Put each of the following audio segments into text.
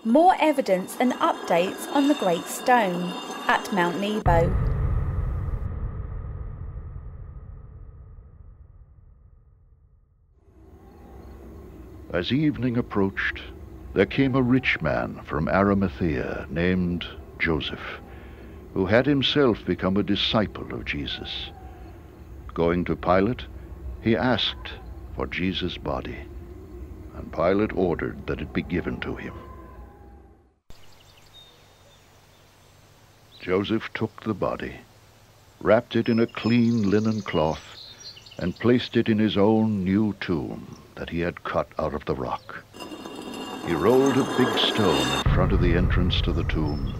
More evidence and updates on the Great Stone at Mount Nebo. As evening approached, there came a rich man from Arimathea named Joseph, who had himself become a disciple of Jesus. Going to Pilate, he asked for Jesus' body, and Pilate ordered that it be given to him. Joseph took the body, wrapped it in a clean linen cloth, and placed it in his own new tomb that he had cut out of the rock. He rolled a big stone in front of the entrance to the tomb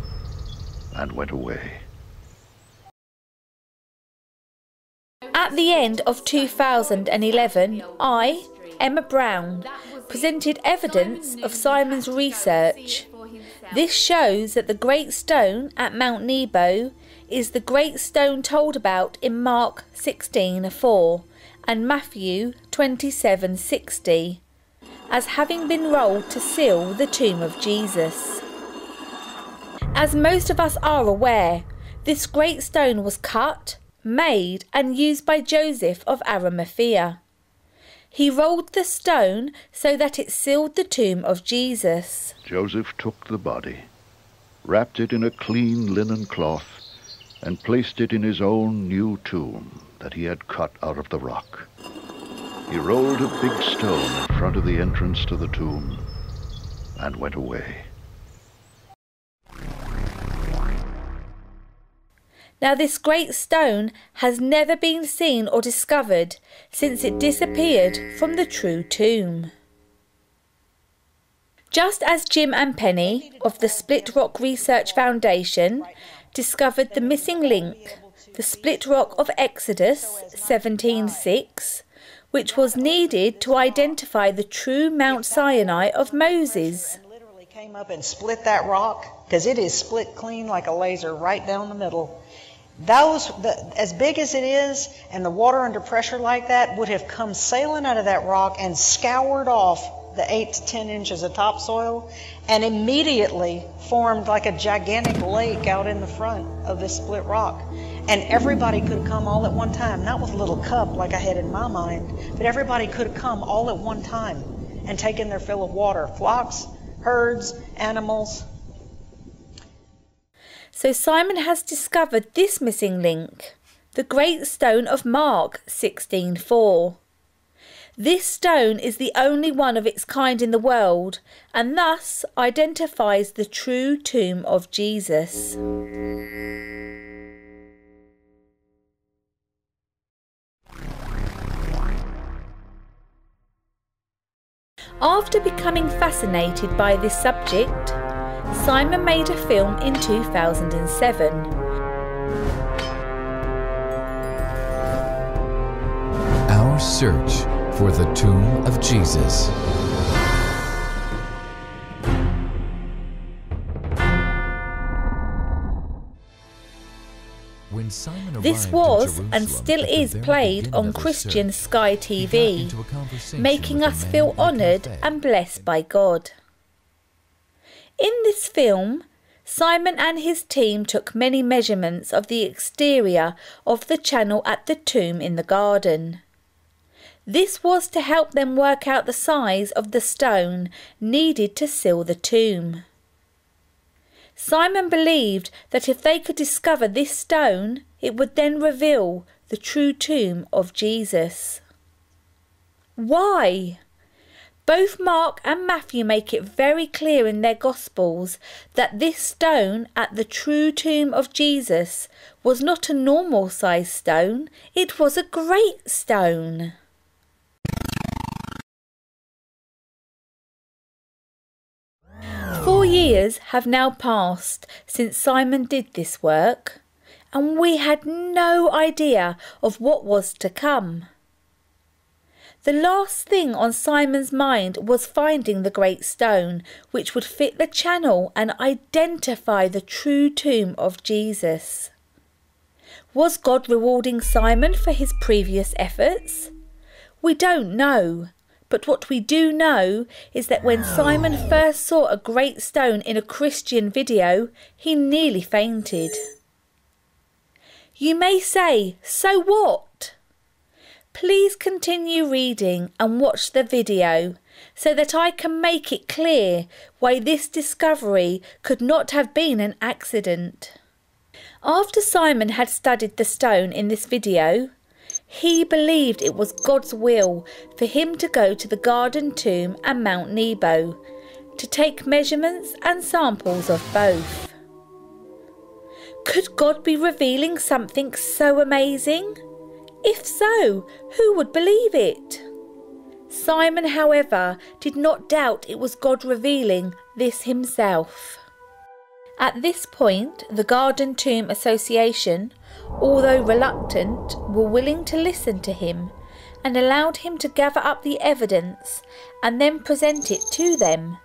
and went away. At the end of 2011, I, Emma Brown, presented evidence of Simon's research. This shows that the Great Stone at Mount Nebo is the Great Stone told about in Mark 16:4 and Matthew 27:60, as having been rolled to seal the tomb of Jesus. As most of us are aware, this great stone was cut, made and used by Joseph of Arimathea. He rolled the stone so that it sealed the tomb of Jesus. Joseph took the body, wrapped it in a clean linen cloth, and placed it in his own new tomb that he had cut out of the rock. He rolled a big stone in front of the entrance to the tomb and went away. Now this great stone has never been seen or discovered since it disappeared from the true tomb. Just as Jim and Penny of the Split Rock Research Foundation discovered the missing link, the split rock of Exodus 17:6, which was needed to identify the true Mount Sinai of Moses. Literally came up and split that rock, because it is split clean like a laser right down the middle. As big as it is, and the water under pressure like that would have come sailing out of that rock and scoured off the 8 to 10 inches of topsoil and immediately formed like a gigantic lake out in the front of this split rock. And everybody could have come all at one time, not with a little cup like I had in my mind, but everybody could have come all at one time and taken their fill of water. Flocks, herds, animals. So Simon has discovered this missing link, the Great Stone of Mark 16:4. This stone is the only one of its kind in the world and thus identifies the true tomb of Jesus. After becoming fascinated by this subject, Simon made a film in 2007. Our search for the tomb of Jesus. When Simon This was and still is played on Christian Sky TV, making us feel honoured and blessed by God. In this film, Simon and his team took many measurements of the exterior of the channel at the tomb in the garden. This was to help them work out the size of the stone needed to seal the tomb. Simon believed that if they could discover this stone, it would then reveal the true tomb of Jesus. Why? Both Mark and Matthew make it very clear in their Gospels that this stone at the true tomb of Jesus was not a normal sized stone, it was a great stone. Four years have now passed since Simon did this work, and we had no idea of what was to come. The last thing on Simon's mind was finding the great stone, which would fit the channel and identify the true tomb of Jesus. Was God rewarding Simon for his previous efforts? We don't know, but what we do know is that when Simon first saw a great stone in a Christian video, he nearly fainted. You may say, so what? Please continue reading and watch the video so that I can make it clear why this discovery could not have been an accident. After Simon had studied the stone in this video, he believed it was God's will for him to go to the garden tomb and Mount Nebo to take measurements and samples of both. Could God be revealing something so amazing? If so, who would believe it? Simon, however, did not doubt it was God revealing this himself. At this point, the Garden Tomb Association, although reluctant, were willing to listen to him and allowed him to gather up the evidence and then present it to them.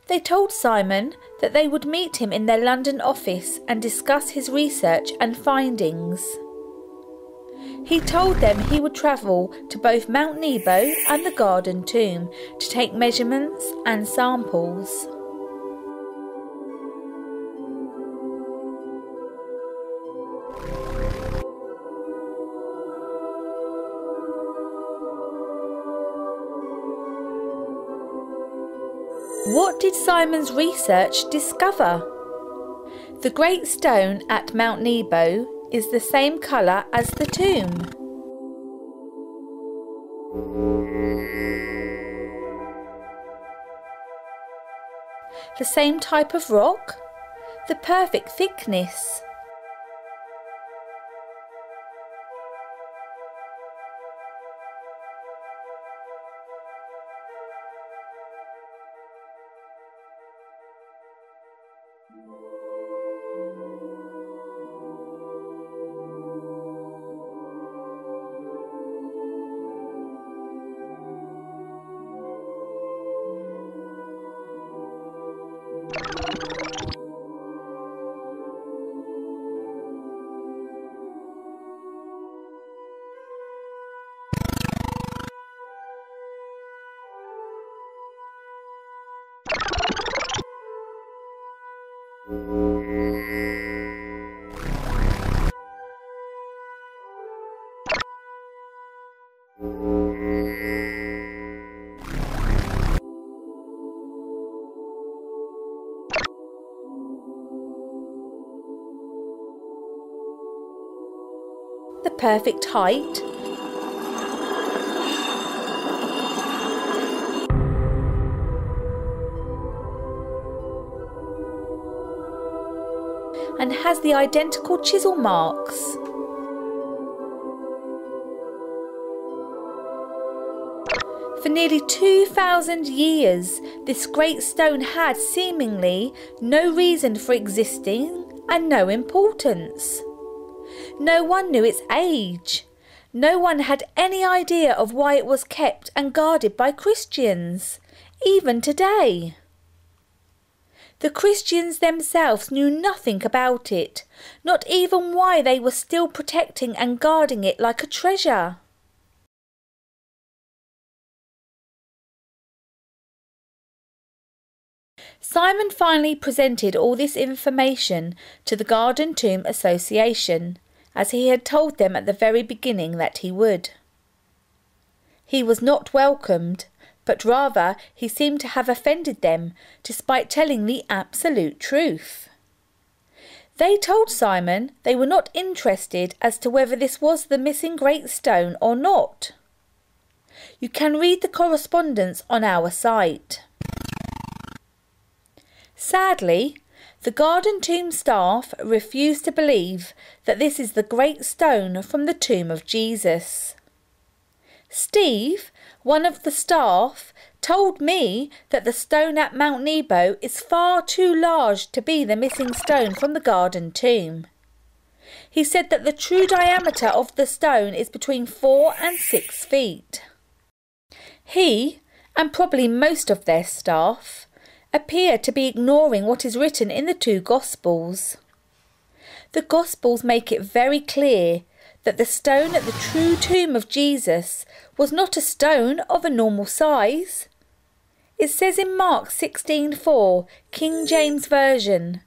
They told Simon that they would meet him in their London office and discuss his research and findings. He told them he would travel to both Mount Nebo and the Garden Tomb to take measurements and samples. What did Simon's research discover? The great stone at Mount Nebo is the same colour as the tomb. The same type of rock, the perfect thickness. The perfect height. And has the identical chisel marks. For nearly 2,000 years, this great stone had seemingly no reason for existing and no importance. No one knew its age. No one had any idea of why it was kept and guarded by Christians, even today. The Christians themselves knew nothing about it, not even why they were still protecting and guarding it like a treasure. Simon finally presented all this information to the Garden Tomb Association, as he had told them at the very beginning that he would. He was not welcomed, but rather he seemed to have offended them, despite telling the absolute truth. They told Simon they were not interested as to whether this was the missing great stone or not. You can read the correspondence on our site. Sadly, the Garden Tomb staff refuse to believe that this is the great stone from the tomb of Jesus. Steve, one of the staff, told me that the stone at Mount Nebo is far too large to be the missing stone from the Garden Tomb. He said that the true diameter of the stone is between 4 and 6 feet. He, and probably most of their staff, appear to be ignoring what is written in the two Gospels. The Gospels make it very clear that the stone at the true tomb of Jesus was not a stone of a normal size. It says in Mark 16:4, King James Version,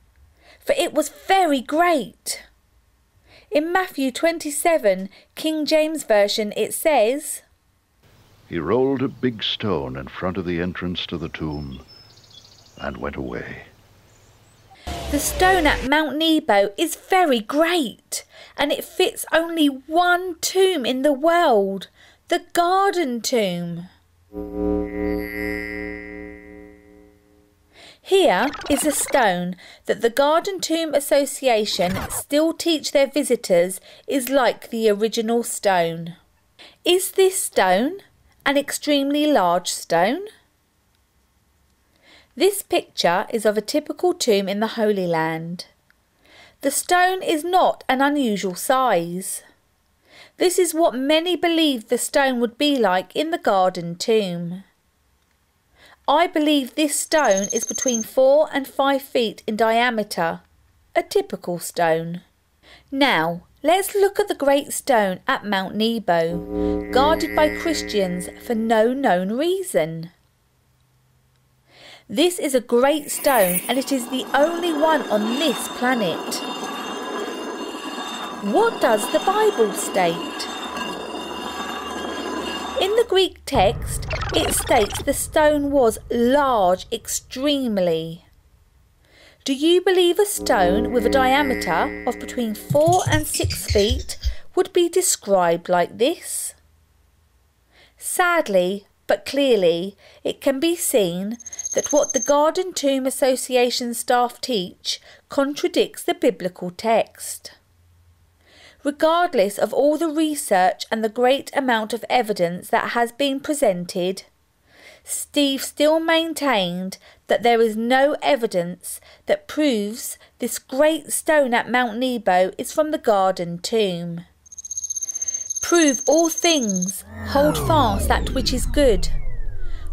"For it was very great." In Matthew 27, King James Version, it says, He rolled a big stone in front of the entrance to the tomb and went away. The stone at Mount Nebo is very great, and it fits only one tomb in the world, the Garden Tomb. Here is a stone that the Garden Tomb Association still teach their visitors is like the original stone. Is this stone an extremely large stone? This picture is of a typical tomb in the Holy Land. The stone is not an unusual size. This is what many believed the stone would be like in the Garden Tomb. I believe this stone is between 4 and 5 feet in diameter, a typical stone. Now, let's look at the great stone at Mount Nebo, guarded by Christians for no known reason. This is a great stone, and it is the only one on this planet. What does the Bible state? In the Greek text, it states the stone was large extremely. Do you believe a stone with a diameter of between 4 and 6 feet would be described like this? Sadly, but clearly, it can be seen that what the Garden Tomb Association staff teach contradicts the biblical text. Regardless of all the research and the great amount of evidence that has been presented, Steve still maintained that there is no evidence that proves this great stone at Mount Nebo is from the Garden Tomb. Prove all things, hold fast that which is good.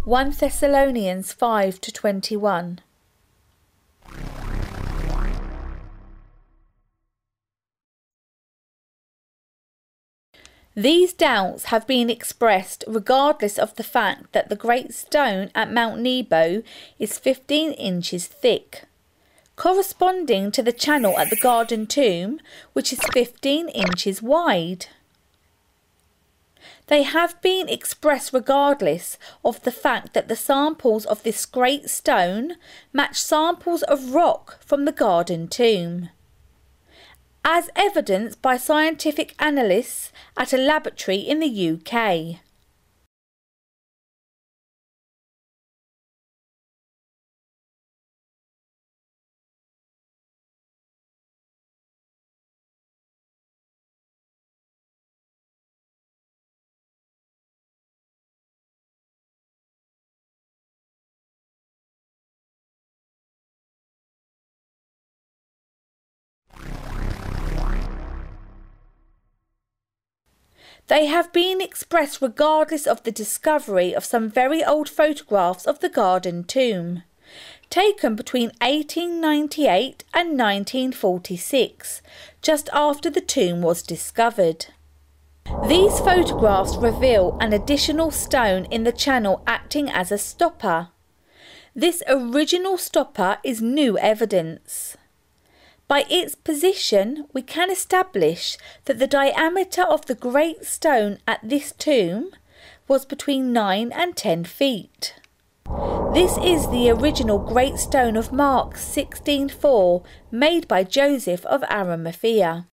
1 Thessalonians 5-21. These doubts have been expressed regardless of the fact that the great stone at Mount Nebo is 15 inches thick, corresponding to the channel at the Garden Tomb, which is 15 inches wide. They have been expressed regardless of the fact that the samples of this great stone match samples of rock from the Garden Tomb, as evidenced by scientific analysts at a laboratory in the UK. They have been expressed regardless of the discovery of some very old photographs of the Garden Tomb, taken between 1898 and 1946, just after the tomb was discovered. These photographs reveal an additional stone in the channel acting as a stopper. This original stopper is new evidence. By its position, we can establish that the diameter of the great stone at this tomb was between 9 and 10 feet. This is the original great stone of Mark 16:4, made by Joseph of Arimathea.